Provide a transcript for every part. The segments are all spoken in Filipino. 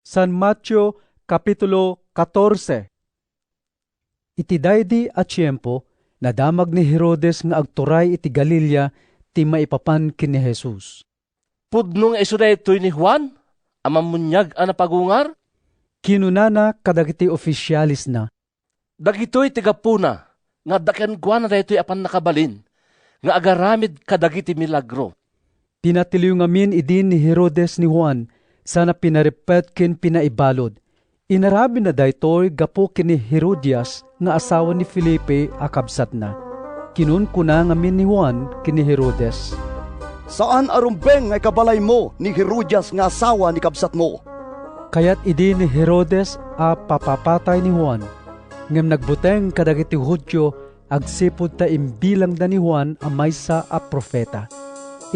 San Mateo Kapitulo 14. Iti daydi a tiyempo, nadamag ni Herodes nga agturay iti Galilea ti maipapan kini Jesus. Pudno nga iso daytoy ni Juan, amamunyag a napagungar? Kinunana kadagiti ofisyalis na. Dagitoy tigapuna, nga daken Juan na daytoy apan nakabalin, nga agaramid kadagiti milagro. Pinatiliw ngamin idin ni Herodes ni Juan, sana pinaripet ken pinaibalod. Inarabi na daytoy gapo kini Herodias nga asawa ni Felipe a kabsat na. Kinunkuna ngamin ni Juan kini Herodes. Saan arumbeng nga ikabalay mo ni Herodias nga asawa ni kabsat mo? Kayat idi ni Herodes a papapatay ni Juan. Ngem nagbuteng kadagiti Hudyo agsipud ta imbilang da ni Juan a maysa a propeta.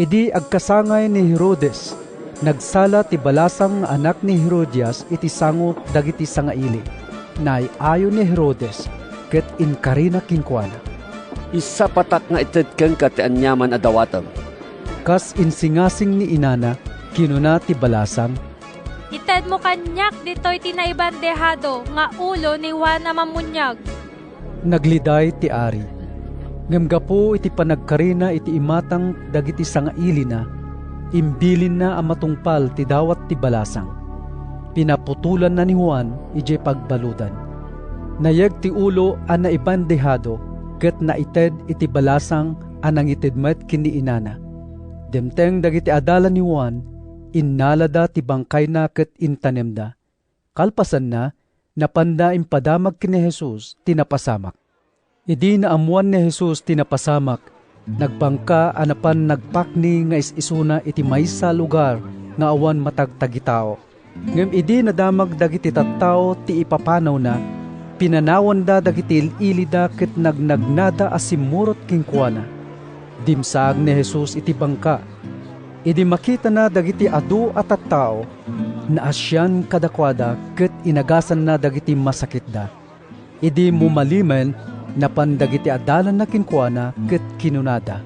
Idi agkasangay ni Herodes, nagsala ti balasang nga anak ni Herodias iti sango dagiti sangaili. Nay ayo ni Herodes ket inkarina kinkwana. Isa patak nga ited ken katianyaman adawatam. Kas insingasing ni inana, kinuna ti balasang, ited mo kanyak ditoy tinaibandehado nga ulo ni Juan na mamunyag. Nagliday ti ari. Ngem gapo iti panagkarina iti imatang dagiti sangaili na, imbilin na ang matungpal ti dawat ti balasang. Pinaputulan na ni Juan ije pagbaludan. Nayeg ti ulo ang naibandehado, ket naited iti balasang anang itedmet kini inana. Demteng dagiti adalan ni Juan, innalada ti bangkay na ket intanemda. Kalpasan na, napanda impadamag kini Jesus tinapasamak. Idi naamuan ni Jesus tinapasamak, nagbangka anapan nagpakni nga isisuna iti maysa lugar nga awan matagtagitao. Ngem idi nadamag dagiti tattao ti ipapanaw na, pinanawan da dagiti ilida ket nagnagnada asimurot kinkwana. Dimsaag ni Jesus iti bangka. Idi makita na dagiti adu at tattao, naasyan kadakwada ket inagasan na dagiti masakit da. Idi mumalimen, napan dagiti adalan na kinkwana ket kinunada.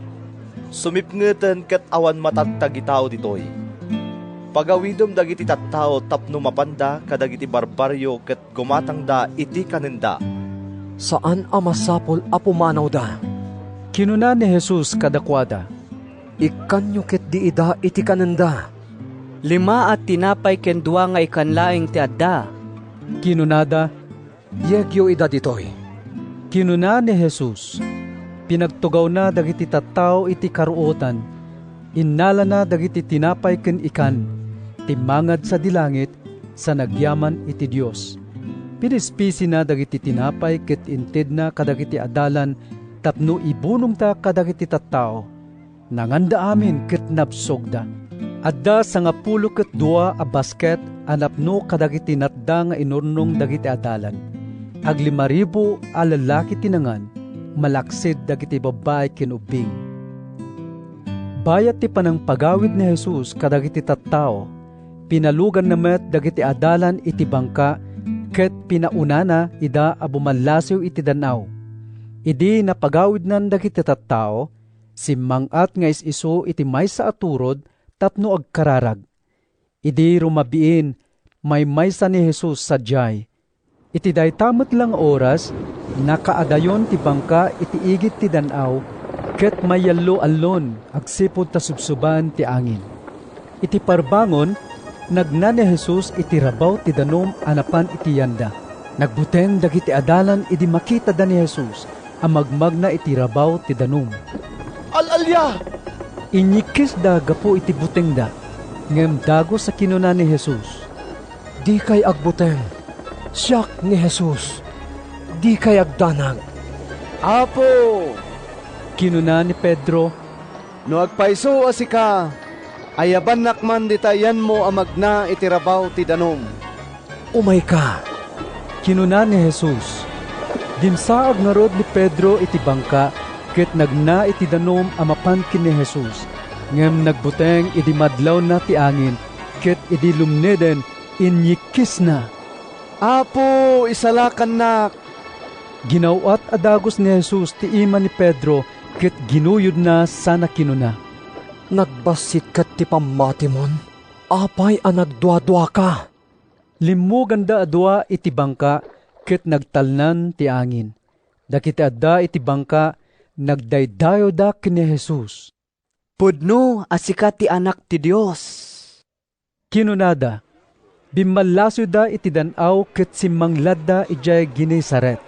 Sumipngeten ket awan matagtagitao ditoy. Pagawidom dagiti tattao tapno mapanda kadagiti barbaryo ket gumatangda iti kanenda. Saan a masapol a pumanaw da? Kinuna ni Jesus kadakwada, ikanyo ket di ida iti kanenda. 5 at tinapay ken 2 nga ikanlaing ti adda. Kinunada, yegyo ida ditoy. kinuna ni Jesus. Pinagtugaw na dagiti tattao iti karuotan. Innala na dagiti tinapay ken ikan. Timangad sa dilangit sa nagyaman iti Dios. Pinispisi na dagiti tinapay ket inted na kadagiti adalan tapno ibunong ta kadagiti tattao. Nanganda amin ket nabsogda. Adda sa 12 a basket anapno kadagiti natda nga inurnong dagiti adalan. Ag 5,000 a lalaki tinangan, malaksid dagiti babae kinubing. Bayat ti panang pagawid ni Jesus kadagiti tattao, pinalugan na met dagiti adalan iti bangka, ket pinaunana ida a bumalasiw iti danaw. Idi napagawid nan dagiti tattao, simmangat nga isiso iti maysa a turod tapno agkararag. Idi rumabiin, maysa ni Jesus sadyay. Iti daytamet lang oras, nakaadayon ti bangka iti igit ti danaw, ket mayallo allon agsipod ta subsuban ti angin. Iti parbangon, nagna ni Jesus iti rabaw ti danom anapan iti yanda. Nagbuteng dagiti adalan idi makita da ni Jesus, amagmag na iti rabaw ti danom. Alalya! Inyikis da gapo iti buteng da, ngem dago sa kinuna ni Jesus. Di kay agbuteng, siyak ni Jesus. Di kay agdanag. Apo! Kinuna ni Pedro, No agpaiso asika, ayaban nakman ditayan mo amagna itirabaw ti danom. Umay ka. kinuna ni Jesus. Dimsaag nga rod ni Pedro iti bangka, ket nagna iti danom amapan ken ni Jesus. Ngem nagbuteng idi madlaw na ti angin, ket idi lumneden inyikis na. Apo, isalakan nak. Ginawat adagos ni Jesus ti ima ni Pedro, ket ginuyod na sana kinuna. Nagbasit kat ti pamatimon, apay a nagdwa-dwa ka. Limuganda adwa iti bangka ket nagtalnan ti angin. Dagiti adda iti bangka nagdaydayo da ken ni Jesus. Pudno asika ti anak ti Dios. Kinunada, bimalaso da iti danaw ket simmanglad da ijay Genesaret.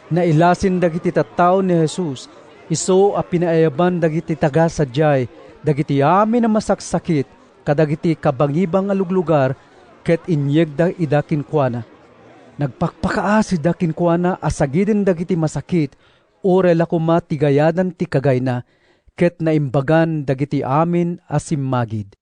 Nailasin dagiti tattao ni Jesus, iso a pinaayaban dagiti taga sadyay, dagiti amin na masaksakit, kadagiti kabangibang aluglugar, ket inyeg da idakin kuana. Nagpakpakaasi dakin kuana asagiden dagiti masakit, orel ako matigayadan ti kagayna, ket naimbagan dagiti amin asimmagid.